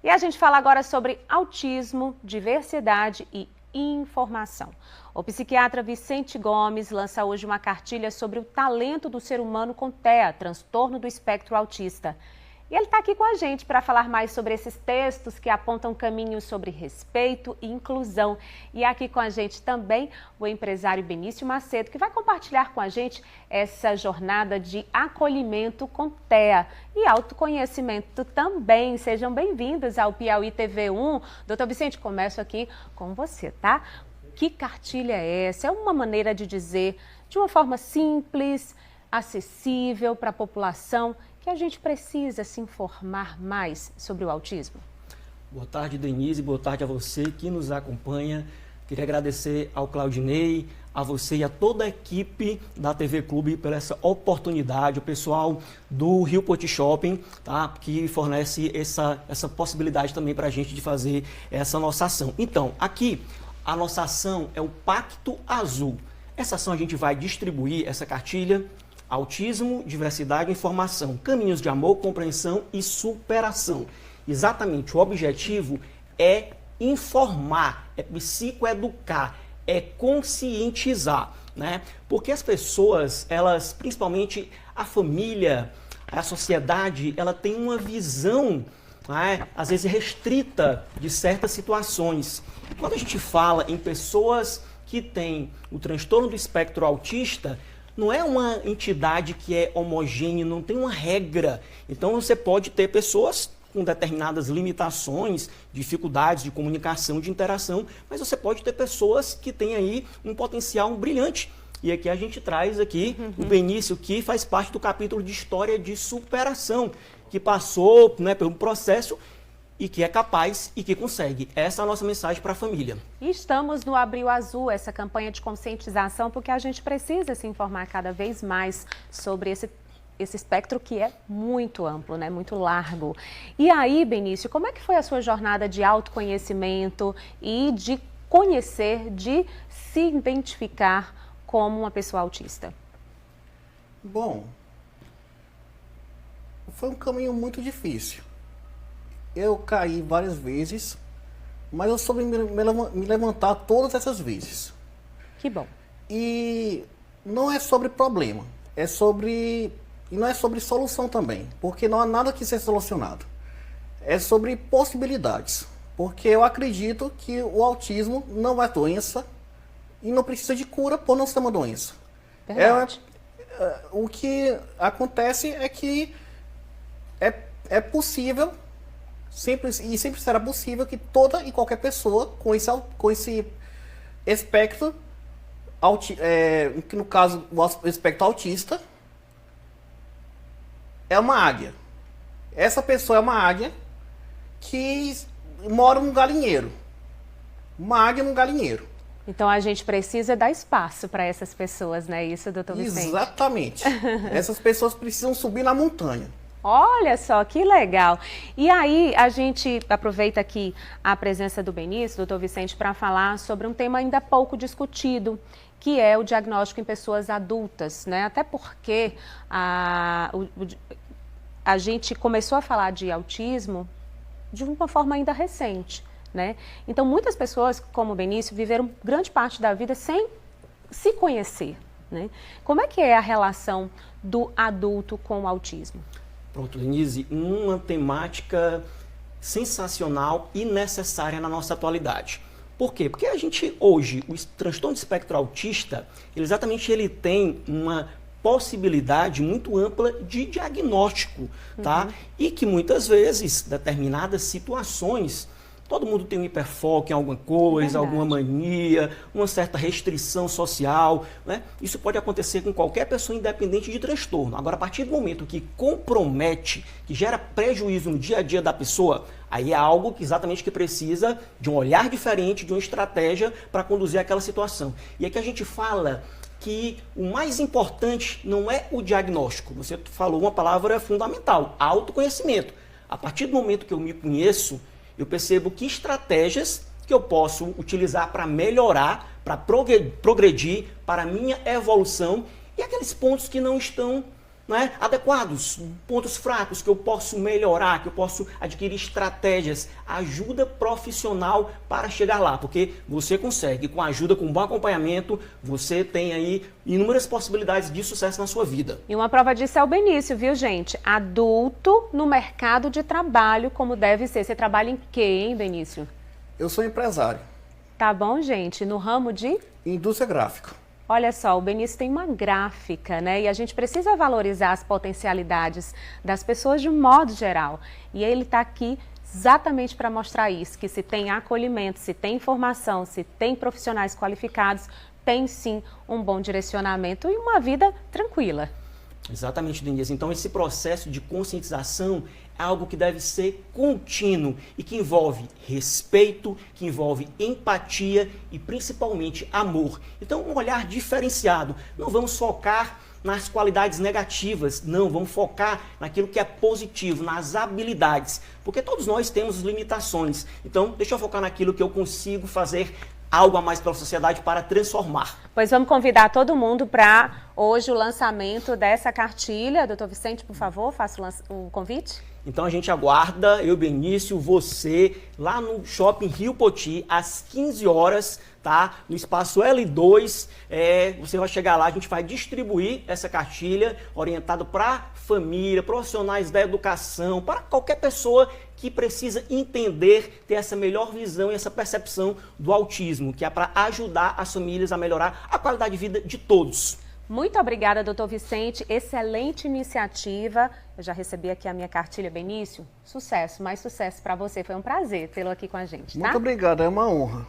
E a gente fala agora sobre autismo, diversidade e informação. O psiquiatra Vicente Gomes lança hoje uma cartilha sobre o talento do ser humano com TEA, transtorno do espectro autista. E ele está aqui com a gente para falar mais sobre esses textos que apontam caminhos sobre respeito e inclusão. E aqui com a gente também o empresário Benício Macedo, que vai compartilhar com a gente essa jornada de acolhimento com TEA e autoconhecimento também. Sejam bem-vindos ao Piauí TV1. Doutor Vicente, começo aqui com você, tá? Que cartilha é essa? É uma maneira de dizer de uma forma simples, acessível para a população, que a gente precisa se informar mais sobre o autismo? Boa tarde, Denise. Boa tarde a você que nos acompanha. Queria agradecer ao Claudinei, a você e a toda a equipe da TV Clube por essa oportunidade, o pessoal do Rio Poti Shopping, tá? Que fornece essa possibilidade também para a gente de fazer essa nossa ação. Então, aqui, a nossa ação é o Pacto Azul. Essa ação a gente vai distribuir essa cartilha: autismo, diversidade e informação, caminhos de amor, compreensão e superação. Exatamente, o objetivo é informar, é psicoeducar, é conscientizar, né? Porque as pessoas, elas, principalmente a família, a sociedade, ela tem uma visão, né, às vezes restrita de certas situações. Quando a gente fala em pessoas que têm o transtorno do espectro autista, não é uma entidade que é homogênea, não tem uma regra. Então você pode ter pessoas com determinadas limitações, dificuldades de comunicação, de interação, mas você pode ter pessoas que têm aí um potencial brilhante. E aqui a gente traz aqui o Benício, que faz parte do capítulo de história de superação, que passou, né, por um processo e que é capaz e que consegue. Essa é a nossa mensagem para a família. E estamos no Abril Azul, essa campanha de conscientização, porque a gente precisa se informar cada vez mais sobre esse espectro que é muito amplo, né? Muito largo. E aí, Benício, como é que foi a sua jornada de autoconhecimento e de conhecer, de se identificar como uma pessoa autista? Bom, foi um caminho muito difícil. Eu caí várias vezes, mas eu soube me levantar todas essas vezes. Que bom. E não é sobre problema, e não é sobre solução também, porque não há nada que seja solucionado. É sobre possibilidades, porque eu acredito que o autismo não é doença e não precisa de cura por não ser uma doença. Verdade. O que acontece é que é possível, sempre será possível que toda e qualquer pessoa com esse espectro, que no caso o espectro autista, é uma águia. Essa pessoa é uma águia que mora num galinheiro. Uma águia num galinheiro. Então a gente precisa dar espaço para essas pessoas, não é isso, doutor Vicente? Exatamente. Essas pessoas precisam subir na montanha. Olha só, que legal. E aí, a gente aproveita aqui a presença do Benício, doutor Vicente, para falar sobre um tema ainda pouco discutido, que é o diagnóstico em pessoas adultas, né? Até porque a gente começou a falar de autismo de uma forma ainda recente, né? Então, muitas pessoas, como o Benício, viveram grande parte da vida sem se conhecer, né? Como é que é a relação do adulto com o autismo? Pronto, Denise, uma temática sensacional e necessária na nossa atualidade. Por quê? Porque a gente hoje, o transtorno de espectro autista, ele tem uma possibilidade muito ampla de diagnóstico, tá? E que muitas vezes, determinadas situações, todo mundo tem um hiperfoco em alguma coisa, alguma mania, uma certa restrição social, né? Isso pode acontecer com qualquer pessoa, independente de transtorno. Agora, a partir do momento que compromete, que gera prejuízo no dia a dia da pessoa, aí é algo que exatamente que precisa de um olhar diferente, de uma estratégia para conduzir aquela situação. E aqui a gente fala que o mais importante não é o diagnóstico. Você falou uma palavra fundamental, autoconhecimento. A partir do momento que eu me conheço, eu percebo que estratégias que eu posso utilizar para melhorar, para progredir, para a minha evolução, e aqueles pontos que não estão né, adequados, pontos fracos que eu posso melhorar, que eu posso adquirir estratégias, ajuda profissional para chegar lá, porque você consegue, com ajuda, com bom acompanhamento, você tem aí inúmeras possibilidades de sucesso na sua vida. E uma prova disso é o Benício, viu, gente? Adulto no mercado de trabalho, como deve ser. Você trabalha em quê, hein, Benício? Eu sou empresário. Tá bom, gente? No ramo de? Indústria gráfica. Olha só, o Benício tem uma gráfica, né? E a gente precisa valorizar as potencialidades das pessoas de um modo geral. E ele está aqui exatamente para mostrar isso, que se tem acolhimento, se tem informação, se tem profissionais qualificados, tem sim um bom direcionamento e uma vida tranquila. Exatamente, Denise. Então, esse processo de conscientização é algo que deve ser contínuo e que envolve respeito, que envolve empatia e principalmente amor. Então, um olhar diferenciado. Não vamos focar nas qualidades negativas, não, vamos focar naquilo que é positivo, nas habilidades, porque todos nós temos limitações. Então, deixa eu focar naquilo que eu consigo fazer algo a mais pela sociedade para transformar. Pois vamos convidar todo mundo para hoje o lançamento dessa cartilha. Doutor Vicente, por favor, faça o convite. Então a gente aguarda, eu, Benício, você, lá no Shopping Rio Poti, às 15 horas, tá? No espaço L2, você vai chegar lá, a gente vai distribuir essa cartilha orientada para família, profissionais da educação, para qualquer pessoa que precisa entender, ter essa melhor visão e essa percepção do autismo, que é para ajudar as famílias a melhorar a qualidade de vida de todos. Muito obrigada, doutor Vicente. Excelente iniciativa. Eu já recebi aqui a minha cartilha, Benício. Sucesso, mais sucesso para você. Foi um prazer tê-lo aqui com a gente, tá? Muito obrigado, é uma honra.